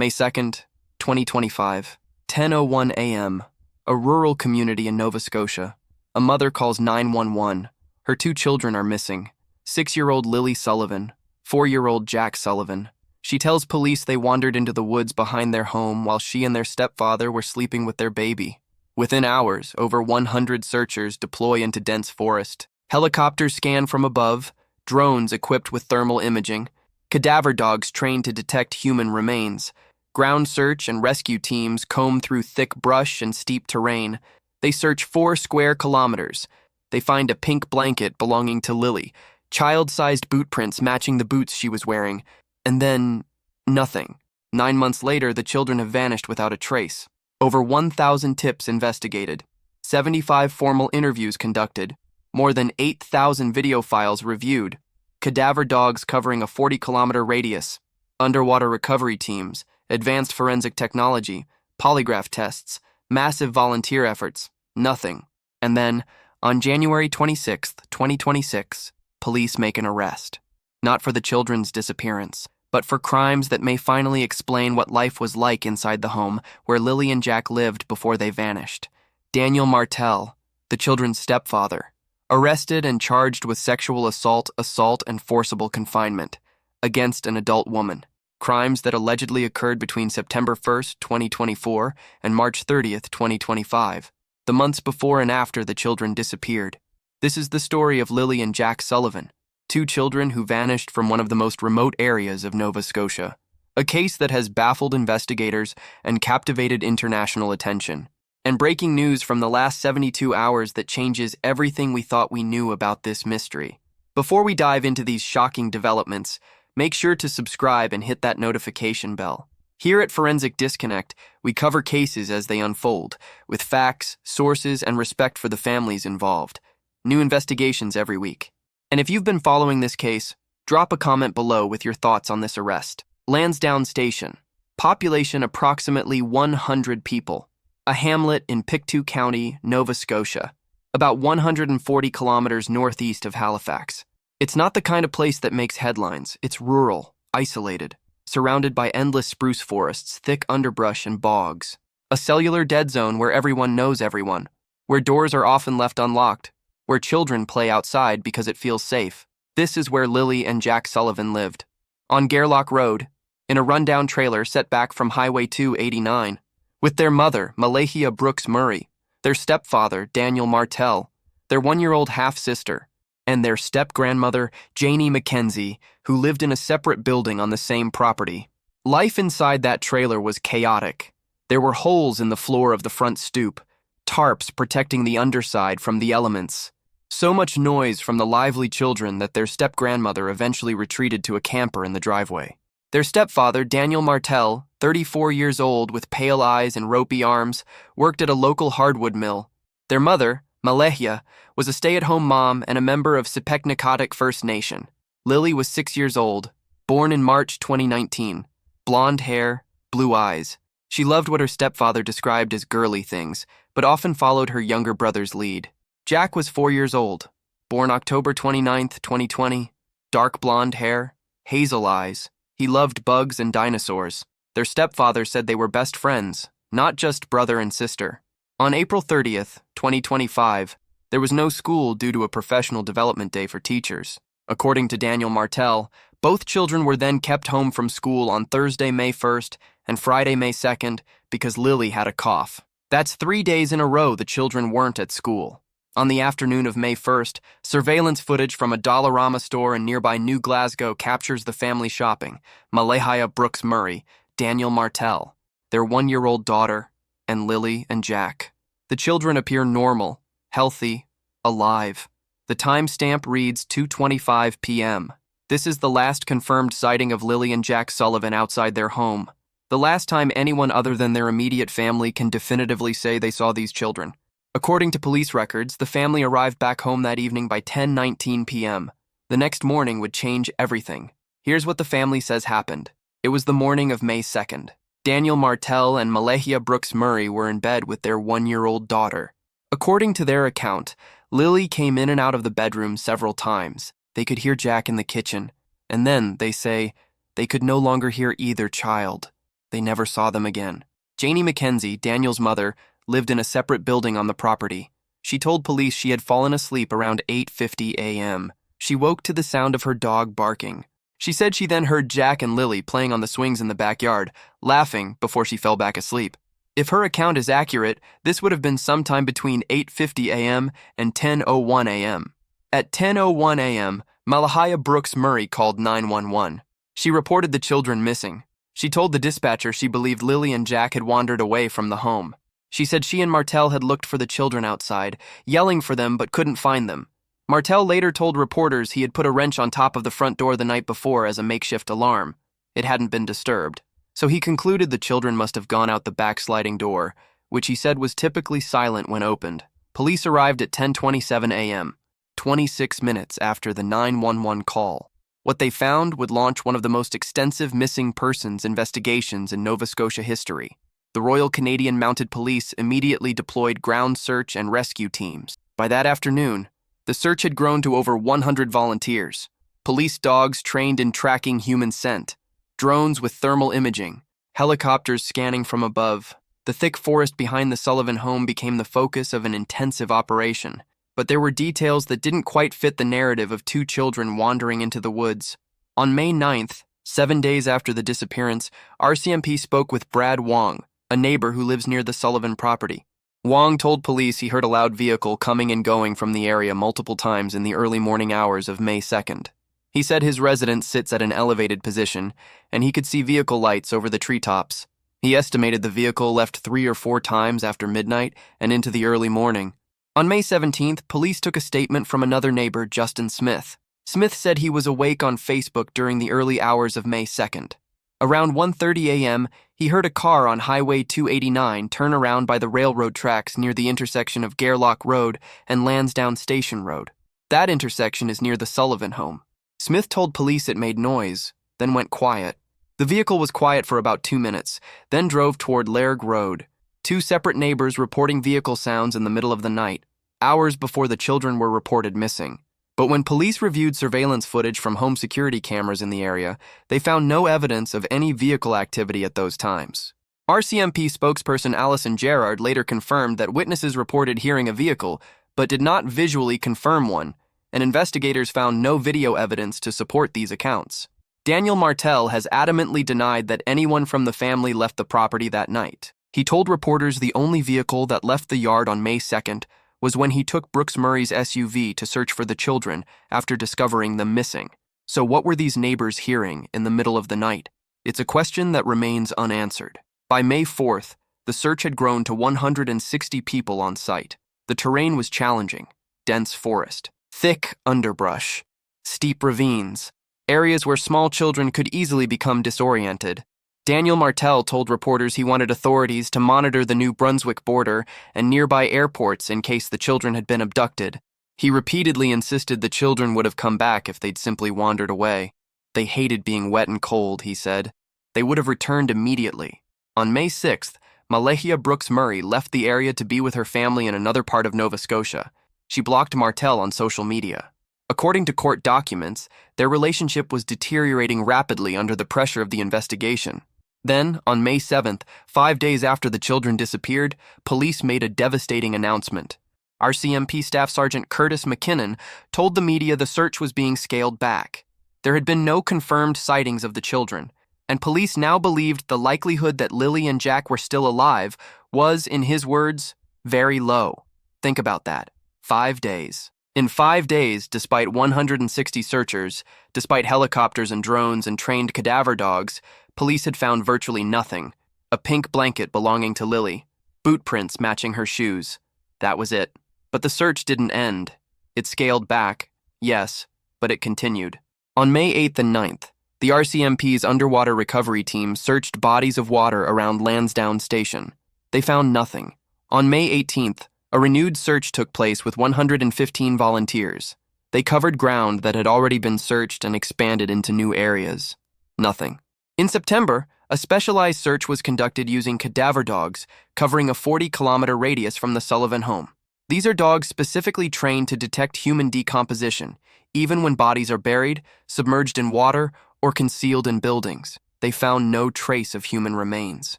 May 2nd, 2025, 10:01 a.m., a rural community in Nova Scotia. A mother calls 911. Her two children are missing. 6-year-old Lilly Sullivan, 4-year-old Jack Sullivan. She tells police they wandered into the woods behind their home while she and their stepfather were sleeping with their baby. Within hours, over 100 searchers deploy into dense forest. Helicopters scan from above, drones equipped with thermal imaging, cadaver dogs trained to detect human remains. Ground search and rescue teams comb through thick brush and steep terrain. They search 4 square kilometers. They find a pink blanket belonging to Lilly, child-sized boot prints matching the boots she was wearing, and then nothing. 9 months later, the children have vanished without a trace. Over 1,000 tips investigated, 75 formal interviews conducted, more than 8,000 video files reviewed, cadaver dogs covering a 40-kilometer radius, underwater recovery teams, advanced forensic technology, polygraph tests, massive volunteer efforts, nothing. And then, on January 26, 2026, police make an arrest. Not for the children's disappearance, but for crimes that may finally explain what life was like inside the home where Lilly and Jack lived before they vanished. Daniel Martell, the children's stepfather, arrested and charged with sexual assault, and forcible confinement against an adult woman. Crimes that allegedly occurred between September 1st, 2024 and March 30th, 2025, the months before and after the children disappeared. This is the story of Lilly and Jack Sullivan, 2 children who vanished from one of the most remote areas of Nova Scotia. A case that has baffled investigators and captivated international attention. And breaking news from the last 72 hours that changes everything we thought we knew about this mystery. Before we dive into these shocking developments, make sure to subscribe and hit that notification bell. Here at Forensic Disconnect, we cover cases as they unfold, with facts, sources, and respect for the families involved. New investigations every week. And if you've been following this case, drop a comment below with your thoughts on this arrest. Lansdowne Station. Population approximately 100 people. A hamlet in Pictou County, Nova Scotia. About 140 kilometers northeast of Halifax. It's not the kind of place that makes headlines. It's rural, isolated, surrounded by endless spruce forests, thick underbrush, and bogs. A cellular dead zone where everyone knows everyone, where doors are often left unlocked, where children play outside because it feels safe. This is where Lilly and Jack Sullivan lived. On Gairloch Road, in a rundown trailer set back from Highway 289, with their mother, Malahia Brooks Murray, their stepfather, Daniel Martell, their 1-year-old half-sister, and their step-grandmother, Janie Mackenzie, who lived in a separate building on the same property. Life inside that trailer was chaotic. There were holes in the floor of the front stoop, tarps protecting the underside from the elements. So much noise from the lively children that their step-grandmother eventually retreated to a camper in the driveway. Their stepfather, Daniel Martell, 34 years old with pale eyes and ropey arms, worked at a local hardwood mill. Their mother, Malahia, was a stay-at-home mom and a member of Sepeknekatik First Nation. Lilly was 6 years old, born in March 2019. Blonde hair, blue eyes. She loved what her stepfather described as girly things, but often followed her younger brother's lead. Jack was 4 years old, born October 29, 2020. Dark blonde hair, hazel eyes. He loved bugs and dinosaurs. Their stepfather said they were best friends, not just brother and sister. On April 30th, 2025, there was no school due to a professional development day for teachers. According to Daniel Martell, both children were then kept home from school on Thursday, May 1st and Friday, May 2nd because Lilly had a cough. That's 3 days in a row the children weren't at school. On the afternoon of May 1st, surveillance footage from a Dollarama store in nearby New Glasgow captures the family shopping. Malahia Brooks Murray, Daniel Martell, their 1-year-old daughter, and Lilly and Jack. The children appear normal, healthy, alive. The timestamp reads 2:25 p.m. This is the last confirmed sighting of Lilly and Jack Sullivan outside their home. The last time anyone other than their immediate family can definitively say they saw these children. According to police records, the family arrived back home that evening by 10:19 p.m. The next morning would change everything. Here's what the family says happened. It was the morning of May 2nd. Daniel Martell and Malahia Brooks Murray were in bed with their 1-year-old daughter. According to their account, Lilly came in and out of the bedroom several times. They could hear Jack in the kitchen, and then, they say, they could no longer hear either child. They never saw them again. Janie McKenzie, Daniel's mother, lived in a separate building on the property. She told police she had fallen asleep around 8:50 a.m. She woke to the sound of her dog barking. She said she then heard Jack and Lilly playing on the swings in the backyard, laughing before she fell back asleep. If her account is accurate, this would have been sometime between 8:50 a.m. and 10:01 a.m. At 10:01 a.m., Malahia Brooks Murray called 911. She reported the children missing. She told the dispatcher she believed Lilly and Jack had wandered away from the home. She said she and Martell had looked for the children outside, yelling for them but couldn't find them. Martell later told reporters he had put a wrench on top of the front door the night before as a makeshift alarm. It hadn't been disturbed, so he concluded the children must have gone out the back sliding door, which he said was typically silent when opened. Police arrived at 10:27 a.m., 26 minutes after the 911 call. What they found would launch one of the most extensive missing persons investigations in Nova Scotia history. The Royal Canadian Mounted Police immediately deployed ground search and rescue teams. By that afternoon, the search had grown to over 100 volunteers. Police dogs trained in tracking human scent, drones with thermal imaging, helicopters scanning from above. The thick forest behind the Sullivan home became the focus of an intensive operation. But there were details that didn't quite fit the narrative of two children wandering into the woods. On May 9th, 7 days after the disappearance, RCMP spoke with Brad Wong, a neighbor who lives near the Sullivan property. Wong told police he heard a loud vehicle coming and going from the area multiple times in the early morning hours of May 2nd. He said his residence sits at an elevated position, and he could see vehicle lights over the treetops. He estimated the vehicle left 3 or 4 times after midnight and into the early morning. On May 17th, police took a statement from another neighbor, Justin Smith. Smith said he was awake on Facebook during the early hours of May 2nd. Around 1:30 a.m., he heard a car on Highway 289 turn around by the railroad tracks near the intersection of Gairloch Road and Lansdowne Station Road. That intersection is near the Sullivan home. Smith told police it made noise, then went quiet. The vehicle was quiet for about 2 minutes, then drove toward Lairg Road. 2 separate neighbors reporting vehicle sounds in the middle of the night, hours before the children were reported missing. But when police reviewed surveillance footage from home security cameras in the area, they found no evidence of any vehicle activity at those times. RCMP spokesperson Alison Gerard later confirmed that witnesses reported hearing a vehicle, but did not visually confirm one, and investigators found no video evidence to support these accounts. Daniel Martell has adamantly denied that anyone from the family left the property that night. He told reporters the only vehicle that left the yard on May 2nd was when he took Brooks Murray's SUV to search for the children after discovering them missing. So what were these neighbors hearing in the middle of the night? It's a question that remains unanswered. By May 4th, the search had grown to 160 people on site. The terrain was challenging: dense forest, thick underbrush, steep ravines, areas where small children could easily become disoriented. Daniel Martell told reporters he wanted authorities to monitor the New Brunswick border and nearby airports in case the children had been abducted. He repeatedly insisted the children would have come back if they'd simply wandered away. They hated being wet and cold, he said. They would have returned immediately. On May 6th, Malahia Brooks Murray left the area to be with her family in another part of Nova Scotia. She blocked Martell on social media. According to court documents, their relationship was deteriorating rapidly under the pressure of the investigation. Then, on May 7th, 5 days after the children disappeared, police made a devastating announcement. RCMP Staff Sergeant Curtis McKinnon told the media the search was being scaled back. There had been no confirmed sightings of the children, and police now believed the likelihood that Lilly and Jack were still alive was, in his words, very low. Think about that. 5 days. In 5 days, despite 160 searchers, despite helicopters and drones and trained cadaver dogs, police had found virtually nothing. A pink blanket belonging to Lilly, boot prints matching her shoes. That was it. But the search didn't end. It scaled back, yes, but it continued. On May 8th and 9th, the RCMP's underwater recovery team searched bodies of water around Lansdowne Station. They found nothing. On May 18th, a renewed search took place with 115 volunteers. They covered ground that had already been searched and expanded into new areas. Nothing. In September, a specialized search was conducted using cadaver dogs, covering a 40-kilometer radius from the Sullivan home. These are dogs specifically trained to detect human decomposition, even when bodies are buried, submerged in water, or concealed in buildings. They found no trace of human remains.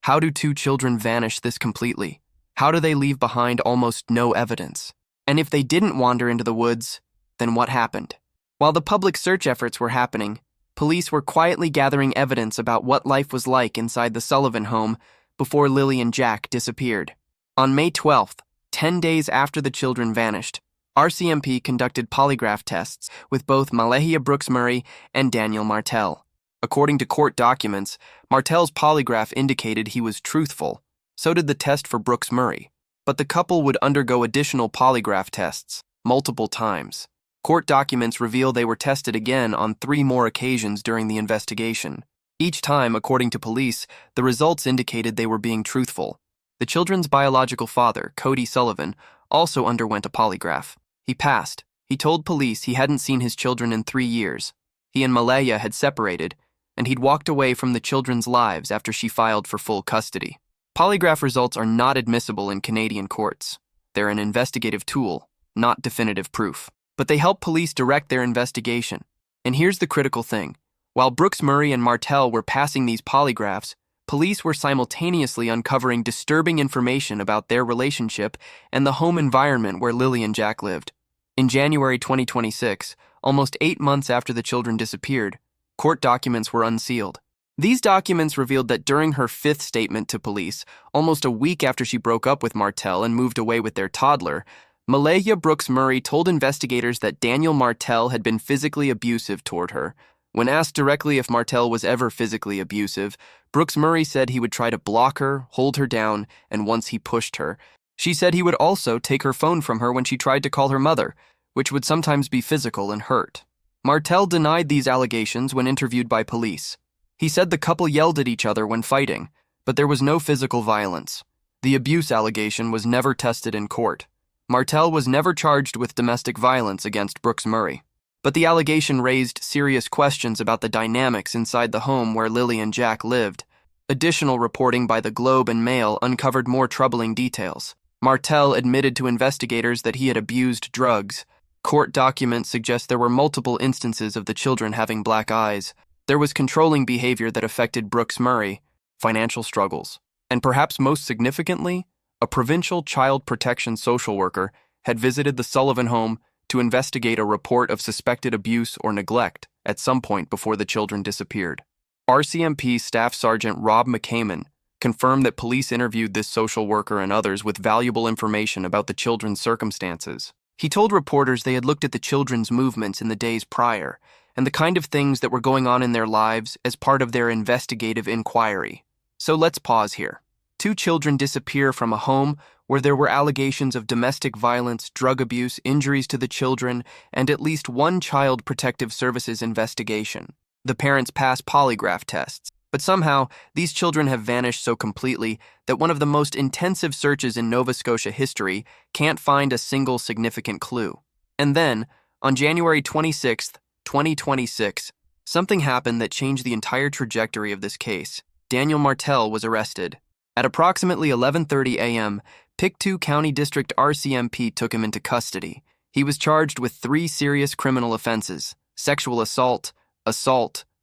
How do two children vanish this completely? How do they leave behind almost no evidence? And if they didn't wander into the woods, then what happened? While the public search efforts were happening, police were quietly gathering evidence about what life was like inside the Sullivan home before Lilly and Jack disappeared. On May 12th, 10 days after the children vanished, RCMP conducted polygraph tests with both Malahia Brooks Murray and Daniel Martell. According to court documents, Martell's polygraph indicated he was truthful. So did the test for Brooks Murray. But the couple would undergo additional polygraph tests, multiple times. Court documents reveal they were tested again on 3 more occasions during the investigation. Each time, according to police, the results indicated they were being truthful. The children's biological father, Cody Sullivan, also underwent a polygraph. He passed. He told police he hadn't seen his children in 3 years. He and Malaya had separated, and he'd walked away from the children's lives after she filed for full custody. Polygraph results are not admissible in Canadian courts. They're an investigative tool, not definitive proof. But they help police direct their investigation. And here's the critical thing. While Brooks Murray and Martell were passing these polygraphs, police were simultaneously uncovering disturbing information about their relationship and the home environment where Lilly and Jack lived. In January 2026, almost 8 months after the children disappeared, court documents were unsealed. These documents revealed that during her 5th statement to police, almost a week after she broke up with Martell and moved away with their toddler, Malahia Brooks Murray told investigators that Daniel Martell had been physically abusive toward her. When asked directly if Martell was ever physically abusive, Brooks Murray said he would try to block her, hold her down, and once he pushed her. She said he would also take her phone from her when she tried to call her mother, which would sometimes be physical and hurt. Martell denied these allegations when interviewed by police. He said the couple yelled at each other when fighting, but there was no physical violence. The abuse allegation was never tested in court. Martell was never charged with domestic violence against Brooks Murray. But the allegation raised serious questions about the dynamics inside the home where Lilly and Jack lived. Additional reporting by the Globe and Mail uncovered more troubling details. Martell admitted to investigators that he had abused drugs. Court documents suggest there were multiple instances of the children having black eyes. There was controlling behavior that affected Brooks Murray, financial struggles, and perhaps most significantly, a provincial child protection social worker had visited the Sullivan home to investigate a report of suspected abuse or neglect at some point before the children disappeared. RCMP Staff Sergeant Rob McCammon confirmed that police interviewed this social worker and others with valuable information about the children's circumstances. He told reporters they had looked at the children's movements in the days prior and the kind of things that were going on in their lives as part of their investigative inquiry. So let's pause here. 2 children disappear from a home where there were allegations of domestic violence, drug abuse, injuries to the children, and at least 1 Child Protective Services investigation. The parents pass polygraph tests, but somehow these children have vanished so completely that one of the most intensive searches in Nova Scotia history can't find a single significant clue. And then, on January 26, 2026, something happened that changed the entire trajectory of this case. Daniel Martell was arrested. At approximately 11:30 a.m., Pictou County District RCMP took him into custody. He was charged with 3 serious criminal offenses: sexual assault,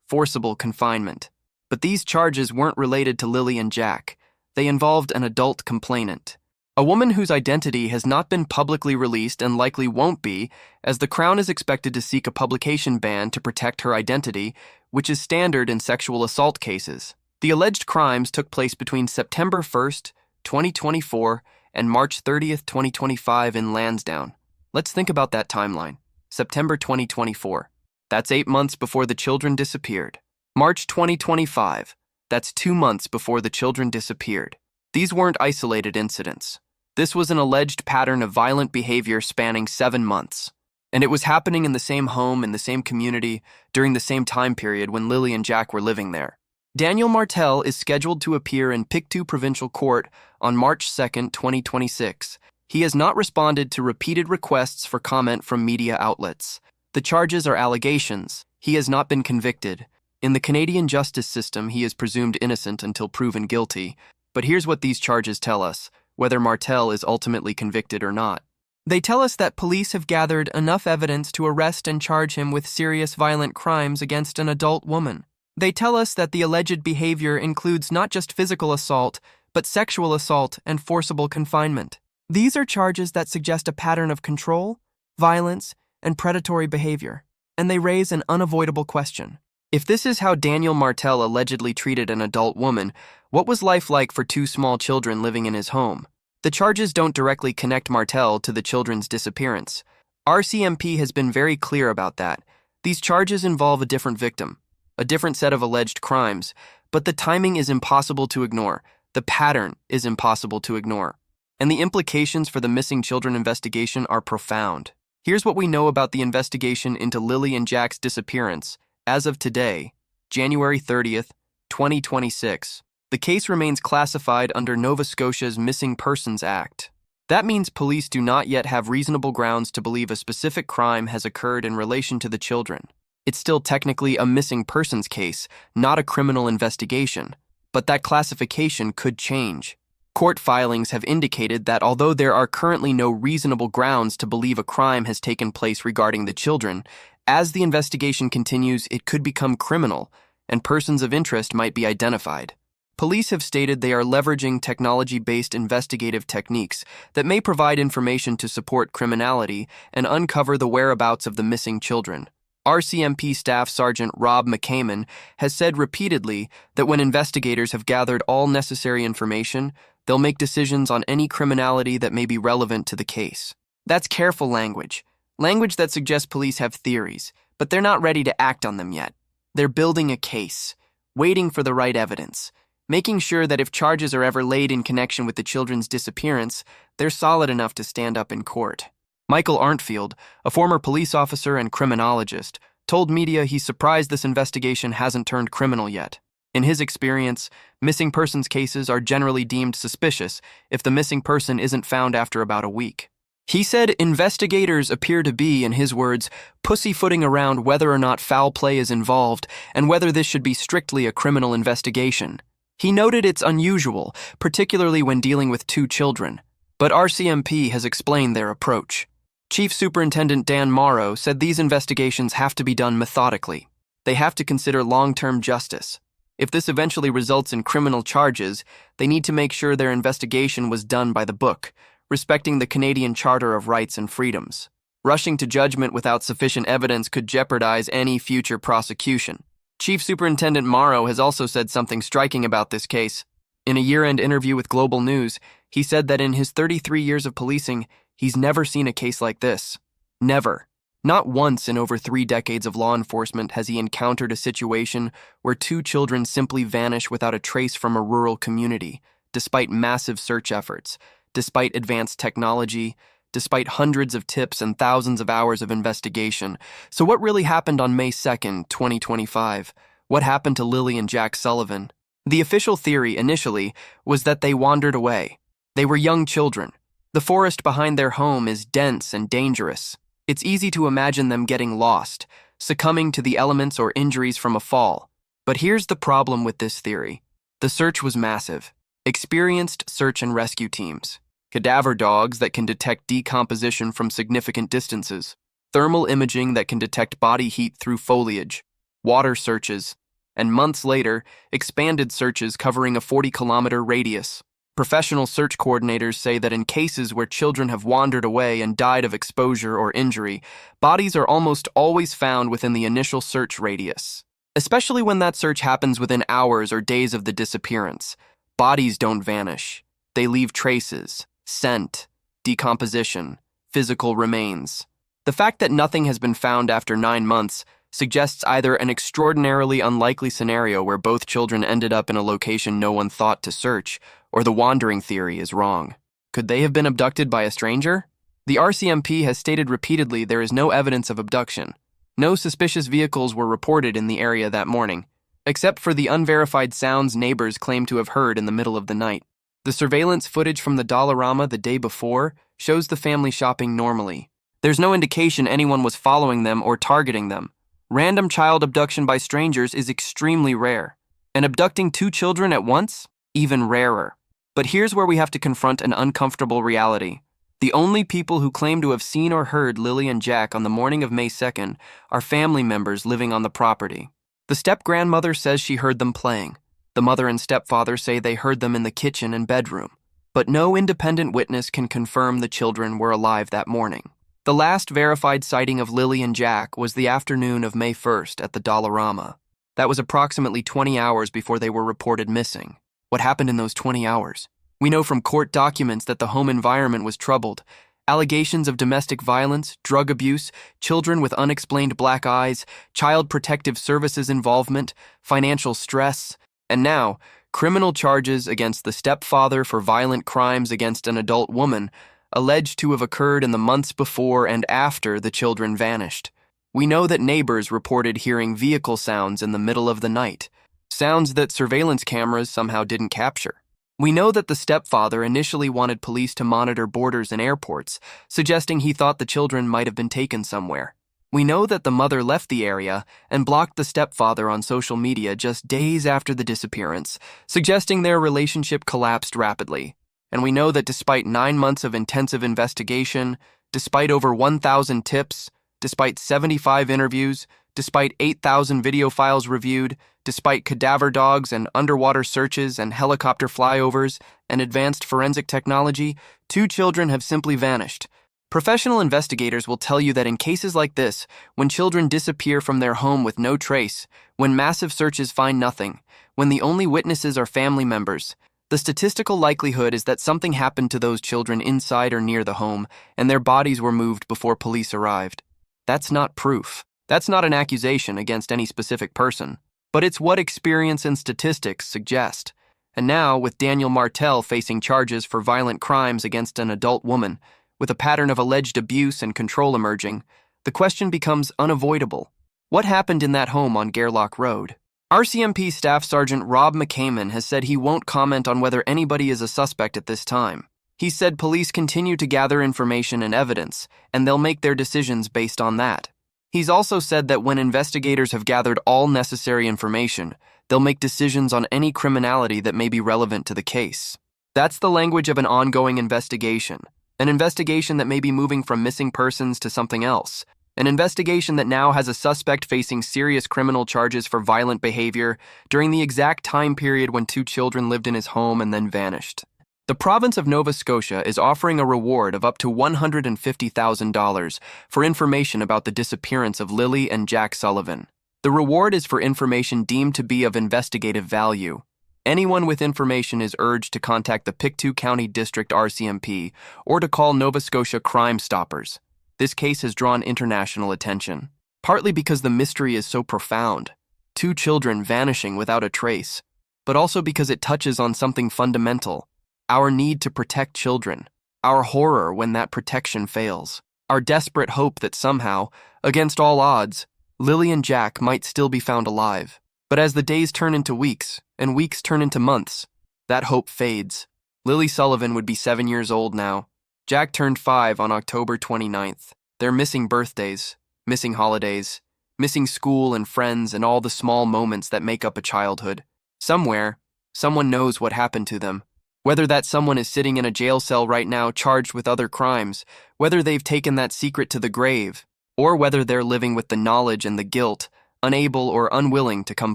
forcible confinement. But these charges weren't related to Lilly and Jack. They involved an adult complainant, a woman whose identity has not been publicly released and likely won't be, as the Crown is expected to seek a publication ban to protect her identity, which is standard in sexual assault cases. The alleged crimes took place between September 1st, 2024 and March 30th, 2025 in Lansdowne. Let's think about that timeline. September 2024. That's 8 months before the children disappeared. March 2025. That's 2 months before the children disappeared. These weren't isolated incidents. This was an alleged pattern of violent behavior spanning 7 months. And it was happening in the same home, in the same community, during the same time period when Lilly and Jack were living there. Daniel Martell is scheduled to appear in Pictou Provincial Court on March 2nd, 2026. He has not responded to repeated requests for comment from media outlets. The charges are allegations. He has not been convicted. In the Canadian justice system, he is presumed innocent until proven guilty. But here's what these charges tell us, whether Martell is ultimately convicted or not. They tell us that police have gathered enough evidence to arrest and charge him with serious violent crimes against an adult woman. They tell us that the alleged behavior includes not just physical assault, but sexual assault and forcible confinement. These are charges that suggest a pattern of control, violence, and predatory behavior, and they raise an unavoidable question. If this is how Daniel Martell allegedly treated an adult woman, what was life like for two small children living in his home? The charges don't directly connect Martell to the children's disappearance. RCMP has been very clear about that. These charges involve a different victim, a different set of alleged crimes, but the timing is impossible to ignore. The pattern is impossible to ignore. And the implications for the missing children investigation are profound. Here's what we know about the investigation into Lilly and Jack's disappearance. As of today, January 30th, 2026, the case remains classified under Nova Scotia's Missing Persons Act. That means police do not yet have reasonable grounds to believe a specific crime has occurred in relation to the children. It's still technically a missing persons case, not a criminal investigation, but that classification could change. Court filings have indicated that although there are currently no reasonable grounds to believe a crime has taken place regarding the children, as the investigation continues, it could become criminal, and persons of interest might be identified. Police have stated they are leveraging technology-based investigative techniques that may provide information to support criminality and uncover the whereabouts of the missing children. RCMP Staff Sergeant Rob McCammon has said repeatedly that when investigators have gathered all necessary information, they'll make decisions on any criminality that may be relevant to the case. That's careful language that suggests police have theories, but they're not ready to act on them yet. They're building a case, waiting for the right evidence, making sure that if charges are ever laid in connection with the children's disappearance, they're solid enough to stand up in court. Michael Arntfield, a former police officer and criminologist, told media he's surprised this investigation hasn't turned criminal yet. In his experience, missing persons cases are generally deemed suspicious if the missing person isn't found after about a week. He said investigators appear to be, in his words, pussyfooting around whether or not foul play is involved and whether this should be strictly a criminal investigation. He noted it's unusual, particularly when dealing with two children, but RCMP has explained their approach. Chief Superintendent Dan Morrow said these investigations have to be done methodically. They have to consider long-term justice. If this eventually results in criminal charges, they need to make sure their investigation was done by the book, respecting the Canadian Charter of Rights and Freedoms. Rushing to judgment without sufficient evidence could jeopardize any future prosecution. Chief Superintendent Morrow has also said something striking about this case. In a year-end interview with Global News, he said that in his 33 years of policing, he's never seen a case like this. Never. Not once in over 3 decades of law enforcement has he encountered a situation where two children simply vanish without a trace from a rural community, despite massive search efforts, despite advanced technology, despite hundreds of tips and thousands of hours of investigation. So what really happened on May 2nd, 2025? What happened to Lilly and Jack Sullivan? The official theory initially was that they wandered away. They were young children. The forest behind their home is dense and dangerous. It's easy to imagine them getting lost, succumbing to the elements or injuries from a fall. But here's the problem with this theory. The search was massive. Experienced search and rescue teams, cadaver dogs that can detect decomposition from significant distances, thermal imaging that can detect body heat through foliage, water searches, and months later, expanded searches covering a 40-kilometer radius. Professional search coordinators say that in cases where children have wandered away and died of exposure or injury, bodies are almost always found within the initial search radius. Especially when that search happens within hours or days of the disappearance. Bodies don't vanish. They leave traces, scent, decomposition, physical remains. The fact that nothing has been found after 9 months suggests either an extraordinarily unlikely scenario where both children ended up in a location no one thought to search, or the wandering theory is wrong. Could they have been abducted by a stranger? The RCMP has stated repeatedly there is no evidence of abduction. No suspicious vehicles were reported in the area that morning, except for the unverified sounds neighbors claim to have heard in the middle of the night. The surveillance footage from the Dollarama the day before shows the family shopping normally. There's no indication anyone was following them or targeting them. Random child abduction by strangers is extremely rare. And abducting 2 children at once? Even rarer. But here's where we have to confront an uncomfortable reality. The only people who claim to have seen or heard Lilly and Jack on the morning of May 2nd are family members living on the property. The step-grandmother says she heard them playing. The mother and stepfather say they heard them in the kitchen and bedroom. But no independent witness can confirm the children were alive that morning. The last verified sighting of Lilly and Jack was the afternoon of May 1st at the Dollarama. That was approximately 20 hours before they were reported missing. What happened in those 20 hours? We know from court documents that the home environment was troubled. Allegations of domestic violence, drug abuse, children with unexplained black eyes, child protective services involvement, financial stress, and now, criminal charges against the stepfather for violent crimes against an adult woman, alleged to have occurred in the months before and after the children vanished. We know that neighbors reported hearing vehicle sounds in the middle of the night, sounds that surveillance cameras somehow didn't capture. We know that the stepfather initially wanted police to monitor borders and airports, suggesting he thought the children might have been taken somewhere. We know that the mother left the area and blocked the stepfather on social media just days after the disappearance, suggesting their relationship collapsed rapidly. And we know that despite 9 months of intensive investigation, despite over 1,000 tips, despite 75 interviews, despite 8,000 video files reviewed, despite cadaver dogs and underwater searches and helicopter flyovers and advanced forensic technology, 2 children have simply vanished. Professional investigators will tell you that in cases like this, when children disappear from their home with no trace, when massive searches find nothing, when the only witnesses are family members, the statistical likelihood is that something happened to those children inside or near the home, and their bodies were moved before police arrived. That's not proof. That's not an accusation against any specific person. But it's what experience and statistics suggest. And now, with Daniel Martell facing charges for violent crimes against an adult woman, with a pattern of alleged abuse and control emerging, the question becomes unavoidable. What happened in that home on Gairloch Road? RCMP Staff Sergeant Rob McCammon has said he won't comment on whether anybody is a suspect at this time. He said police continue to gather information and evidence, and they'll make their decisions based on that. He's also said that when investigators have gathered all necessary information, they'll make decisions on any criminality that may be relevant to the case. That's the language of an ongoing investigation. An investigation that may be moving from missing persons to something else. An investigation that now has a suspect facing serious criminal charges for violent behavior during the exact time period when 2 children lived in his home and then vanished. The province of Nova Scotia is offering a reward of up to $150,000 for information about the disappearance of Lilly and Jack Sullivan. The reward is for information deemed to be of investigative value. Anyone with information is urged to contact the Pictou County District RCMP or to call Nova Scotia Crime Stoppers. This case has drawn international attention, partly because the mystery is so profound, 2 children vanishing without a trace, but also because it touches on something fundamental, our need to protect children, our horror when that protection fails, our desperate hope that somehow, against all odds, Lilly and Jack might still be found alive. But as the days turn into weeks, and weeks turn into months, that hope fades. Lilly Sullivan would be 7 years old now. Jack turned 5 on October 29th. They're missing birthdays, missing holidays, missing school and friends and all the small moments that make up a childhood. Somewhere, someone knows what happened to them. Whether that someone is sitting in a jail cell right now charged with other crimes, whether they've taken that secret to the grave, or whether they're living with the knowledge and the guilt, unable or unwilling to come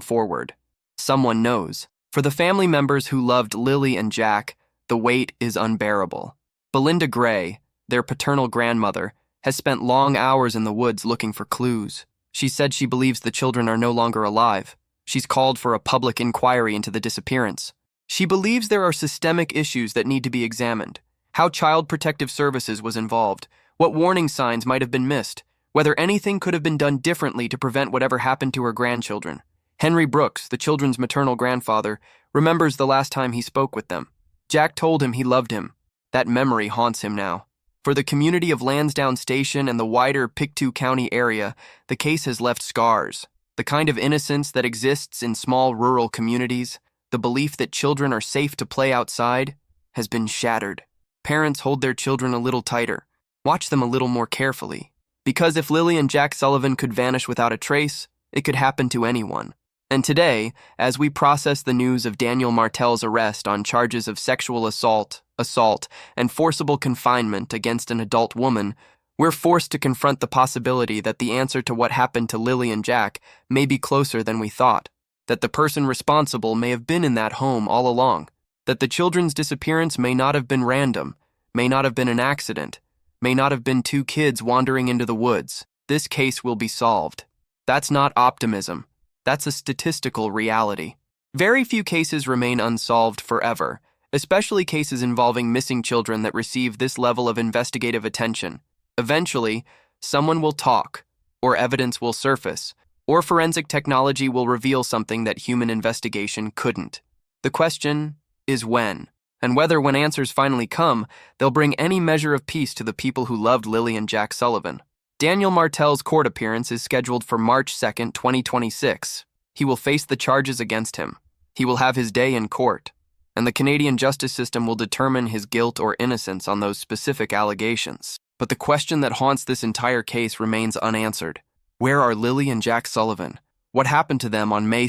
forward. Someone knows. For the family members who loved Lilly and Jack, the weight is unbearable. Belinda Gray, their paternal grandmother, has spent long hours in the woods looking for clues. She said she believes the children are no longer alive. She's called for a public inquiry into the disappearance. She believes there are systemic issues that need to be examined. How Child Protective Services was involved, what warning signs might have been missed, whether anything could have been done differently to prevent whatever happened to her grandchildren. Henry Brooks, the children's maternal grandfather, remembers the last time he spoke with them. Jack told him he loved him. That memory haunts him now. For the community of Lansdowne Station and the wider Pictou County area, the case has left scars. The kind of innocence that exists in small rural communities, the belief that children are safe to play outside, has been shattered. Parents hold their children a little tighter, watch them a little more carefully. Because if Lilly and Jack Sullivan could vanish without a trace, it could happen to anyone. And today, as we process the news of Daniel Martell's arrest on charges of sexual assault, and forcible confinement against an adult woman, We're forced to confront the possibility that the answer to what happened to Lilly and Jack may be closer than we thought, that the person responsible may have been in that home all along, that the children's disappearance may not have been random, may not have been an accident, may not have been two kids wandering into the woods. This case will be solved. That's not optimism. That's a statistical reality. Very few cases remain unsolved forever, especially cases involving missing children that receive this level of investigative attention. Eventually, someone will talk, or evidence will surface, or forensic technology will reveal something that human investigation couldn't. The question is when, and whether when answers finally come, they'll bring any measure of peace to the people who loved Lilly and Jack Sullivan. Daniel Martell's court appearance is scheduled for March 2, 2026. He will face the charges against him. He will have his day in court, and the Canadian justice system will determine his guilt or innocence on those specific allegations. But the question that haunts this entire case remains unanswered. Where are Lilly and Jack Sullivan? What happened to them on May 2,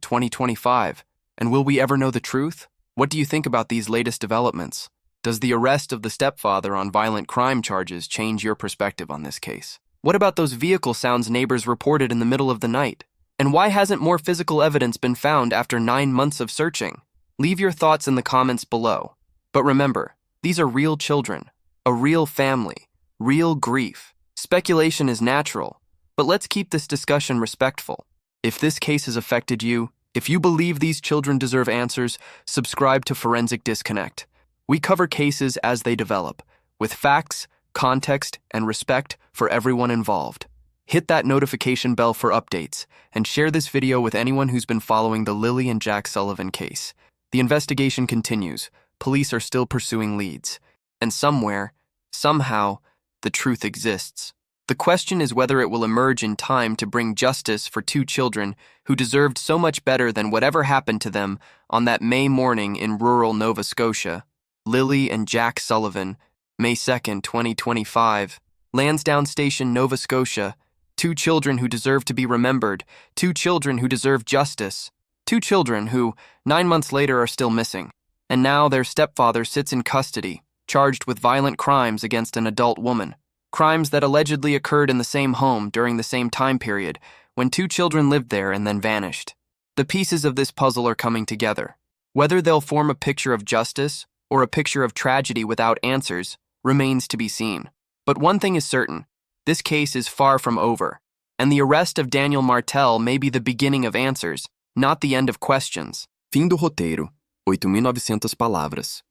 2025? And will we ever know the truth? What do you think about these latest developments? Does the arrest of the stepfather on violent crime charges change your perspective on this case? What about those vehicle sounds neighbors reported in the middle of the night? And why hasn't more physical evidence been found after 9 months of searching? Leave your thoughts in the comments below. But remember, these are real children, a real family, real grief. Speculation is natural, but let's keep this discussion respectful. If this case has affected you, if you believe these children deserve answers, subscribe to Forensic Disconnect. We cover cases as they develop, with facts, context, and respect for everyone involved. Hit that notification bell for updates, and share this video with anyone who's been following the Lilly and Jack Sullivan case. The investigation continues. Police are still pursuing leads. And somewhere, somehow, the truth exists. The question is whether it will emerge in time to bring justice for two children who deserved so much better than whatever happened to them on that May morning in rural Nova Scotia. Lilly and Jack Sullivan, May 2, 2025. Lansdowne Station, Nova Scotia. Two children who deserve to be remembered. Two children who deserve justice. Two children who, 9 months later, are still missing. And now their stepfather sits in custody, charged with violent crimes against an adult woman. Crimes that allegedly occurred in the same home during the same time period, when two children lived there and then vanished. The pieces of this puzzle are coming together. Whether they'll form a picture of justice or a picture of tragedy without answers remains to be seen. But one thing is certain, this case is far from over, and the arrest of Daniel Martell may be the beginning of answers, not the end of questions. Fim do roteiro, 8.900 palavras.